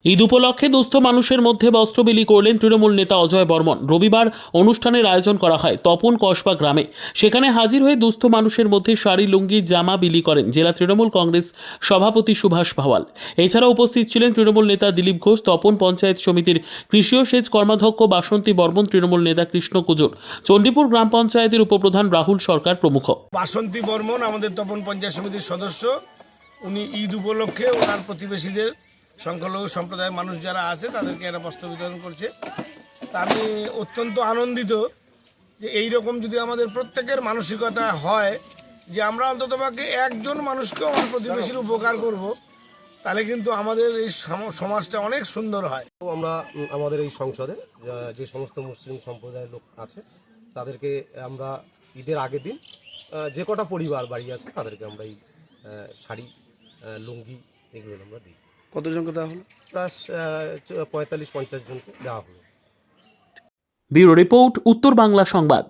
ঈদ উপলক্ষে দুস্থ মানুষের মধ্যে বস্ত্র বিলি করলেন তৃণমূল নেতা অজয় বর্মন। রবিবার অনুষ্ঠানের আয়োজন করা হয় তপন কসবা গ্রামে। সেখানে হাজির হয়ে দুস্থ মানুষের মধ্যে শাড়ি, লুঙ্গি, জামা বিলি করেন জেলা তৃণমূল কংগ্রেস সভাপতি সুভাষ ভাওয়াল। এছাড়া উপস্থিত ছিলেন তৃণমূল নেতা দিলীপ ঘোষ, তপন পঞ্চায়েত সমিতির কৃষি ও সেচ কর্মাধ্যক্ষ বাসন্তী বর্মন, তৃণমূল নেতা কৃষ্ণ কুজুর, চণ্ডীপুর গ্রাম পঞ্চায়েতের উপপ্রধান রাহুল সরকার প্রমুখ। বাসন্তী বর্মন আমাদের তপন পঞ্চায়েত সমিতির সদস্য। উনি ঈদ উপলক্ষে ওনার প্রতিবেশীদের, সংখ্যালঘু সম্প্রদায়ের মানুষ যারা আছে তাদেরকে একটা বস্ত্র বিতরণ করছে। তা আমি অত্যন্ত আনন্দিত যে এইরকম যদি আমাদের প্রত্যেকের মানসিকতা হয় যে আমরা অন্ততপক্ষে একজন মানুষকেও আমার প্রতিবেশীর উপকার করব, তাহলে কিন্তু আমাদের এই সমাজটা অনেক সুন্দর হয়। আমরা আমাদের এই সংসদে যে সমস্ত মুসলিম সম্প্রদায়ের লোক আছে তাদেরকে আমরা ঈদের আগের দিন যে কটা পরিবার বাড়ি আছে তাদেরকে আমরা এই শাড়ি, লুঙ্গি এগুলো আমরা দিই। কতজনকে দেওয়া হলো? প্লাস 45-50 জনকে দেওয়া হলো। ব্যুরো রিপোর্ট, উত্তর বাংলা সংবাদ।